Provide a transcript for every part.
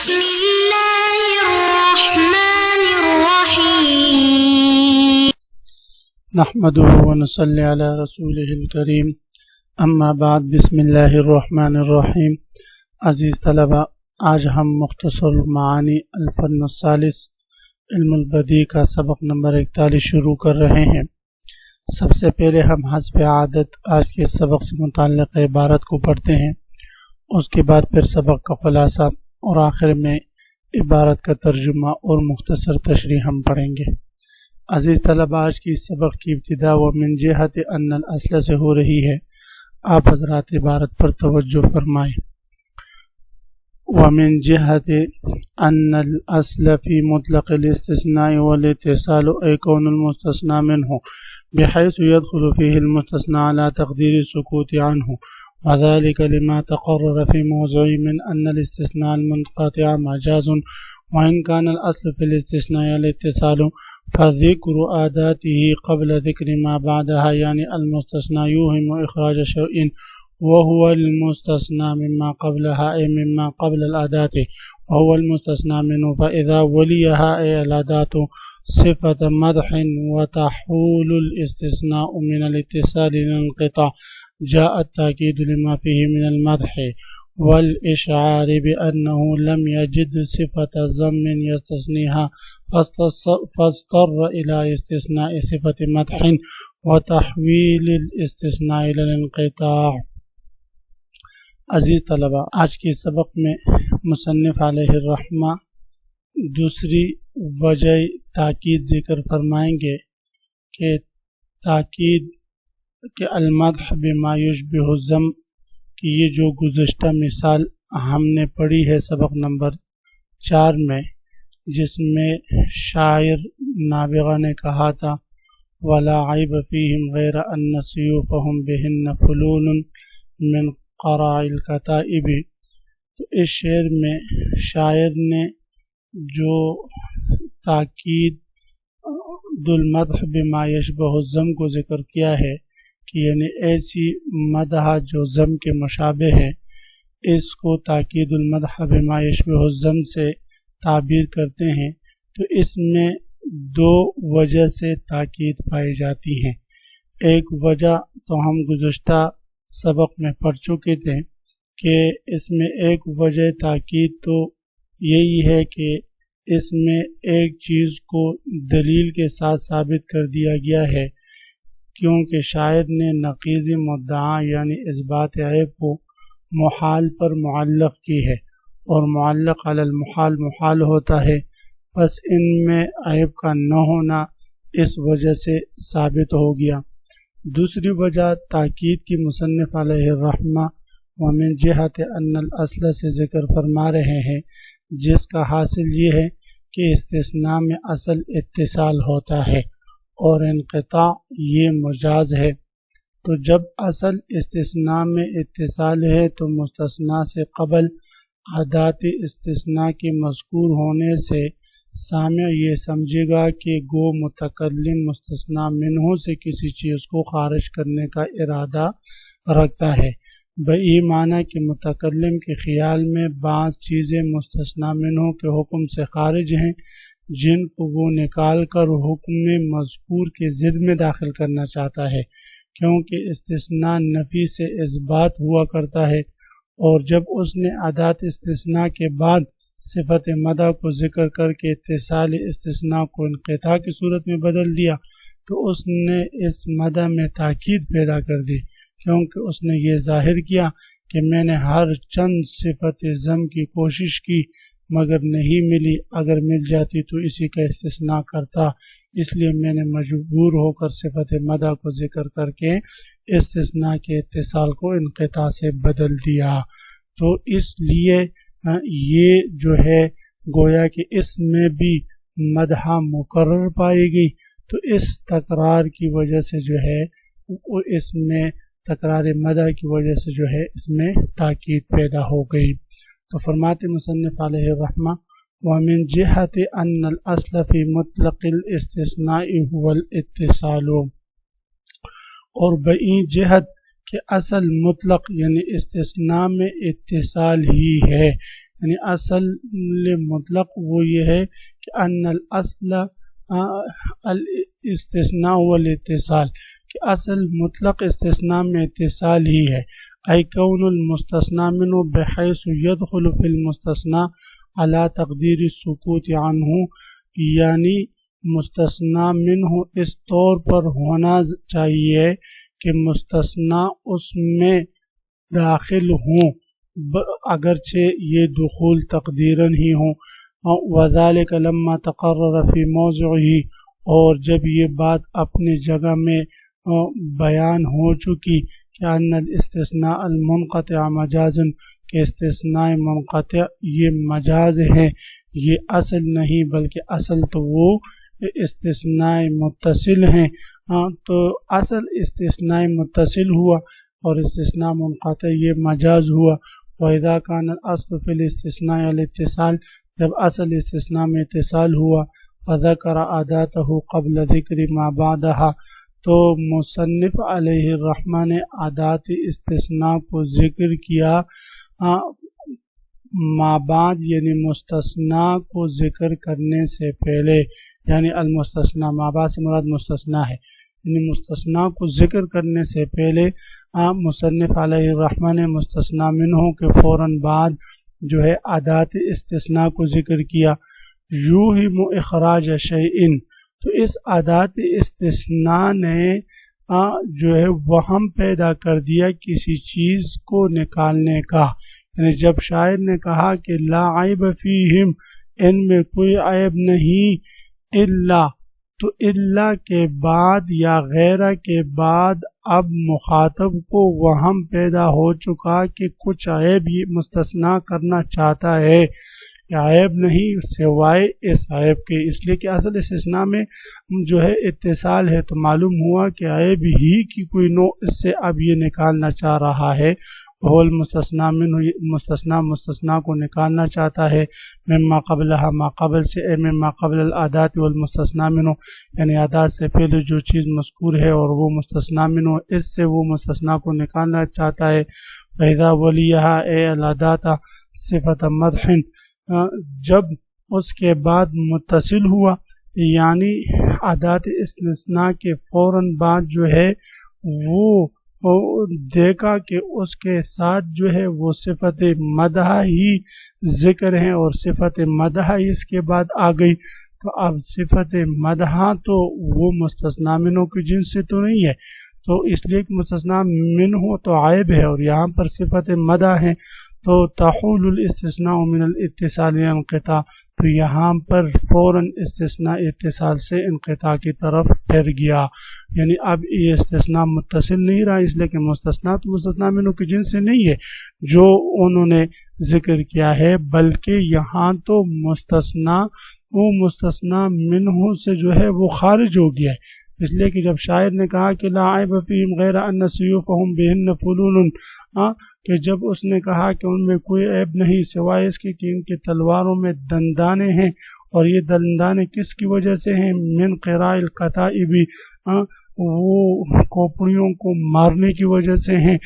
بسم الله الرحمن الرحيم نحمده ونصلي على رسوله الكريم اما بعد بسم اللہ الرحمن الرحیم۔ عزیز طلبہ، آج ہم مختصر معانی الفن الثالث علم البدیع کا سبق نمبر 41 شروع کر رہے ہیں۔ سب سے پہلے ہم حسب عادت آج کے سبق سے متعلق عبارت کو پڑھتے ہیں، اس کے بعد پھر سبق کا خلاصہ اور آخر میں عبارت کا ترجمہ اور مختصر تشریح ہم پڑھیں گے۔ عزیز طلبہ، آج کی سبق کی ابتدا ومن جہت ان الاصل سے ہو رہی ہے۔ آپ حضرات عبارت پر توجہ فرمائیں۔ ومن جہت ان الاصل فی مطلق الاستثناء والاتصال ای کون المستثنى منه بحيث يدخل فيه المستثنى على تقدير السكوت عنه، وذلك لما تقرر في موضع من أن الاستثناء المنقطع مجاز، وإن كان الأصل في الاستثناء الاتصال فذكر آداته قبل ذكر ما بعدها، يعني المستثنى يوهم إخراج شيء وهو المستثنى مما قبلها أي مما قبل الآدات، وهو المستثنى منه، فإذا وليها أي الآدات صفة مدح وتحول الاستثناء من الاتصال للانقطاع جاء التأكيد لما فيه من المدح والإشعار بأنه لم يجد صفة ضم يستثنيها فاضطر إلى استثناء صفة مدح وتحويل الاستثناء إلى الانقطاع۔ عزیز طلبہ، آج کے سبق میں مصنف علیہ الرحمہ دوسری وجہ تاکید ذکر فرمائیں گے کہ تاکید کہ المدح بما یشبہ الذم کی یہ جو گزشتہ مثال ہم نے پڑھی ہے سبق نمبر 4 میں، جس میں شاعر نابغہ نے کہا تھا وَلَا عَيْبَ فِيهِمْ غَيْرَ أَنَّ سِيُوفَهُمْ بِهِنَّ فُلُولٌ مِّن قَرَاعِ الْكَتَائِبِ۔ تو اس شعر میں شاعر نے جو تاکید المدح بما یشبہ الذم کو ذکر کیا ہے کہ یعنی ایسی مدح جو ذم کے مشابہ ہے، اس کو تاکید المدح بما یشبہ الذم سے تعبیر کرتے ہیں۔ تو اس میں دو وجہ سے تاکید پائی جاتی ہیں۔ ایک وجہ تو ہم گزشتہ سبق میں پڑھ چکے تھے کہ اس میں ایک وجہ تاکید تو یہی ہے کہ اس میں ایک چیز کو دلیل کے ساتھ ثابت کر دیا گیا ہے، کیونکہ شاعر نے نقیض مدعا یعنی اثبات عیب کو محال پر معلق کی ہے، اور معلق علی المحال محال ہوتا ہے، پس ان میں عیب کا نہ ہونا اس وجہ سے ثابت ہو گیا۔ دوسری وجہ تاکید کی مصنف علیہ الرحمہ ومن جہت ان الاصل سے ذکر فرما رہے ہیں، جس کا حاصل یہ ہے کہ استثناء میں اصل اتصال ہوتا ہے اور انقطاع یہ مجاز ہے۔ تو جب اصل استثناء میں اتصال ہے تو مستثنیٰ سے قبل عادات استثناء کے مذکور ہونے سے سامع یہ سمجھے گا کہ گو متکلم مستثنیٰ منہ سے کسی چیز کو خارج کرنے کا ارادہ رکھتا ہے، بئی معنی کہ متکلم کے خیال میں بعض چیزیں مستثنیٰ منہ کے حکم سے خارج ہیں، جن کو وہ نکال کر حکم مذکور کے ضد میں داخل کرنا چاہتا ہے، کیونکہ استثناء نفی سے اثبات ہوا کرتا ہے، اور جب اس نے ادات استثناء کے بعد صفت مدح کو ذکر کر کے اتصال استثناء کو انقطاع کی صورت میں بدل دیا تو اس نے اس مدح میں تاکید پیدا کر دی، کیونکہ اس نے یہ ظاہر کیا کہ میں نے ہر چند صفت ضم کی کوشش کی مگر نہیں ملی، اگر مل جاتی تو اسی کا استثناء کرتا، اس لیے میں نے مجبور ہو کر صفت مدح کو ذکر کر کے استثناء کے اتصال کو انقطاع سے بدل دیا۔ تو اس لیے یہ جو ہے گویا کہ اس میں بھی مدح مکرر پائی گئی، تو اس تکرار کی وجہ سے جو ہے اس میں تکرار مدح کی وجہ سے جو ہے اس میں تاکید پیدا ہو گئی۔ تو فرماتے مصنف علیہ الرحمہ ومن جہت ان الاصل فی مطلق الاستثناء هو الاتصال، اور بئی جہت کہ اصل مطلق یعنی استثناء میں اتصال ہی ہے، یعنی اصل مطلق وہ یہ ہے کہ ان الاصل الاستثناء والاتصال، کہ اصل مطلق استثناء میں اتصال ہی ہے. ای کون المستثنى منه بحیث يدخل في المستثنى على تقدیر السکوت عنہ، یعنی مستثنی منہ اس طور پر ہونا چاہیے کہ مستثنی اس میں داخل ہوں اگرچہ یہ دخول تقدیراً ہی ہوں. وذالک لما تقرر فی موضعہ، اور جب یہ بات اپنی جگہ میں بیان ہو چکی کہ ان الاستثناء المنقطع مجاز، کہ استثناء منقطع یہ مجاز ہے، یہ اصل نہیں بلکہ اصل تو وہ استثناء متصل ہیں. تو اصل استثناء متصل ہوا اور استثناء منقطع یہ مجاز ہوا. وَإِذَا كَانَ الْأَصْلُ فِي الْإِسْتِثْنَاءِ الاتصال، جب اصل استثناء میں اتصال ہوا، فَذَكَرَ عَادَاتَهُ قَبْلَ ذِكْرِ مَا بَعْدَهَا، تو مصنف علیہ الرحمٰن نے عادات استثناء کو ذکر کیا ما بعد یعنی مستثنی کو ذکر کرنے سے پہلے، یعنی المستثنی ما بعد سے مراد مستثنی ہے، یعنی مستثنی کو ذکر کرنے سے پہلے مصنف علیہ الرحمٰن نے مستثنی منہ کے فوراً بعد جو ہے عادات استثناء کو ذکر کیا. یوہم اخراج شیئن، تو اس عادات استثناء نے جو ہے وہم پیدا کر دیا کسی چیز کو نکالنے کا. یعنی جب شاعر نے کہا کہ لا عیب فیہم، ان میں کوئی عیب نہیں، الا، تو الا کے بعد یا غیرہ کے بعد اب مخاطب کو وہم پیدا ہو چکا کہ کچھ عیب یہ مستثنیٰ کرنا چاہتا ہے، عیب نہیں سوائے اس عیب کے، اس لیے کہ اصل استثناء میں جو ہے اتصال ہے، تو معلوم ہوا کہ عیب ہی کی کوئی نوع اس سے اب یہ نکالنا چاہ رہا ہے. وہ المستثنیٰ منہ، مستثنیٰ کو نکالنا چاہتا ہے، مما قبلہا ما قبل سے، مما قبل العادات والمستثنیٰ منہ، یعنی عادات سے پہلے جو چیز مذکور ہے اور وہ مستثنیٰ منہ، اس سے وہ مستثنیٰ کو نکالنا چاہتا ہے. فَإِذَا وَلِيَهَا اے العادات صفت مدح، جب اس کے بعد متصل ہوا، یعنی عادات استثناء کے فوراً بعد جو ہے وہ دیکھا کہ اس کے ساتھ جو ہے وہ صفت مدح ہی ذکر ہیں اور صفت مدح اس کے بعد آ گئی، تو اب صفت مدح تو وہ مستثنی منہ کی جنس سے تو نہیں ہے، تو اس لیے کہ مستثنی منہ تو عیب ہے اور یہاں پر صفت مدح ہے، تو تحول الاستثناء من الاتصال انقطاع، تو یہاں پر فوراً استثناء اتصال سے انقطاع کی طرف پھر گیا. یعنی اب یہ استثناء متصل نہیں رہا، اس لیے کہ مستثنیٰ تو مستثنی منہ کی جنس سے نہیں ہے جو انہوں نے ذکر کیا ہے، بلکہ یہاں تو مستثنی منہ سے جو ہے وہ خارج ہو گیا ہے. اس لیے کہ جب شاعر نے کہا کہ لا عیب فیہم غیر ان سیوفہم بہن فلول، کہ جب اس نے کہا کہ ان میں کوئی عیب نہیں سوائے اس کے کہ ان کے تلواروں میں دندانے ہیں، اور یہ دندانے کس کی وجہ سے ہیں؟ من قراء الکتائب، وہ کھوپڑیوں کو مارنے کی وجہ سے ہیں،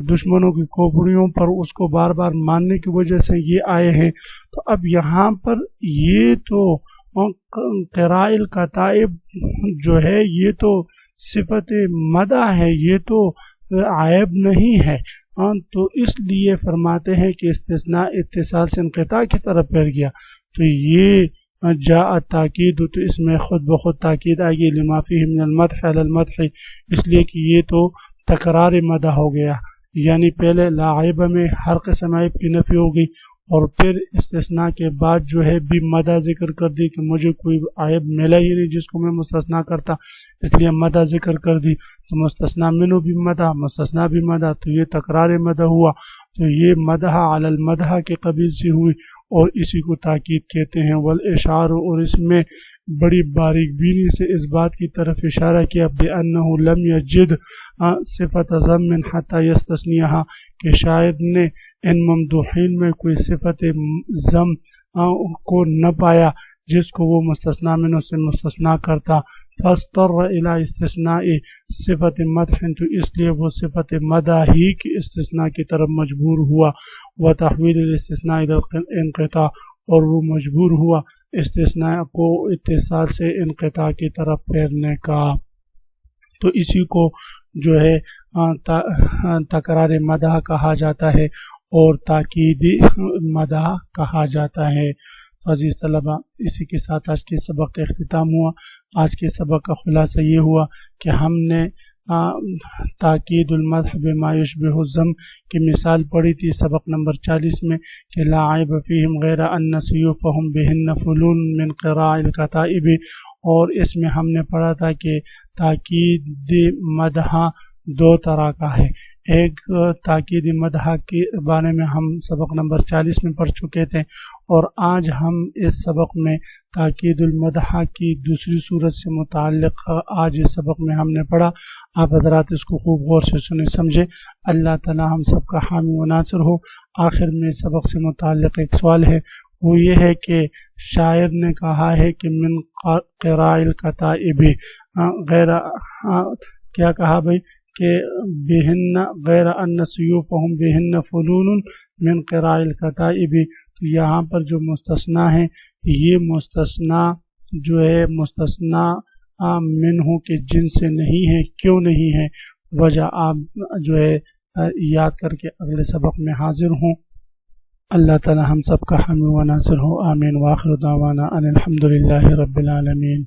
دشمنوں کی کھوپڑیوں پر اس کو بار بار مارنے کی وجہ سے یہ آئے ہیں. تو اب یہاں پر یہ تو قراء الکتائب جو ہے یہ تو صفت مدح ہے، یہ تو عیب نہیں ہے، تو اس لیے فرماتے ہیں کہ استثناء اتصال سے انقطاع کی طرف پھر گیا. تو یہ جاء تاکید، تو اس میں خود بخود تاکید آئے گی لما فیہ من المدح علی المدح، اس لیے کہ یہ تو تکرار مدح ہو گیا، یعنی پہلے لا عیب میں ہر قسم عیب کی نفی ہو گئی، اور پھر استثناء کے بعد جو ہے بھی مدح ذکر کر دی کہ مجھے کوئی عیب ملا ہی نہیں جس کو میں مستثنیٰ کرتا، اس لیے مدح ذکر کر دی. تو مستثنیٰ منہ بھی مدح، مستثنیٰ بھی مدح، تو یہ تکرار مدح ہوا. تو یہ مدح علی المدح کے قبیل سے ہوئی اور اسی کو تاکید کہتے ہیں. والاشعار، اور اس میں بڑی باریک بینی سے اس بات کی طرف اشارہ کیا بأنہ لم یجد صفت ضم حتی یستثنیہا، کہ شاید نے ان ممدوحین میں کوئی صفت ضم کو نہ پایا جس کو وہ مستثنی منہ سے مستثنیٰ کرتا. فاضطر الى استثناء صفت مدح، تو اس لیے وہ صفت مدح ہی کی استثناء کی طرف مجبور ہوا، وتحویل الاستثناء الى الانقطاع، اور وہ مجبور ہوا استثناء کو اتصال سے انقطاع کی طرف پھیرنے کا۔ تو اسی کو جو ہے تکرار مدح کہا جاتا ہے اور تاکیدی مدح کہا جاتا ہے۔ عزیز طلبہ، اسی کے ساتھ آج کے سبق کا اختتام ہوا۔ آج کے سبق کا خلاصہ یہ ہوا کہ ہم نے تاکید المدح بما یشبہ الذم کی مثال پڑھی تھی سبق نمبر 40 میں کہ لا عیب فیہم غیر ان سیوفہم بہن فلون من قراء الکتائب، اور اس میں ہم نے پڑھا تھا کہ تاکید مدح دو طرح کا ہے۔ ایک تاکید مدح کے بارے میں ہم سبق نمبر 40 میں پڑھ چکے تھے، اور آج ہم اس سبق میں تاکید المدح کی دوسری صورت سے متعلق آج اس سبق میں ہم نے پڑھا۔ آپ حضرات اس کو خوب غور سے سنیں سمجھیں۔ اللہ تعالی ہم سب کا حامی و ناصر ہو۔ آخر میں سبق سے متعلق ایک سوال ہے، وہ یہ ہے کہ شاعر نے کہا ہے کہ من قراء الکتائب غیر کیا کہا بھائی کہ بہن غیر ان سیوفہم بہن فلون من قراء الکتائب، تو یہاں پر جو مستثنیٰ ہے یہ مستثنیٰ جو ہے مستثنیٰ منہ کے جن سے نہیں ہے۔ کیوں نہیں ہے؟ وجہ آپ جو ہے یاد کر کے اگلے سبق میں حاضر ہوں۔ اللہ تعالی ہم سب کا حامی و ناصر ہو، آمین۔ وآخر دعوانا ان الحمد للہ رب العالمین۔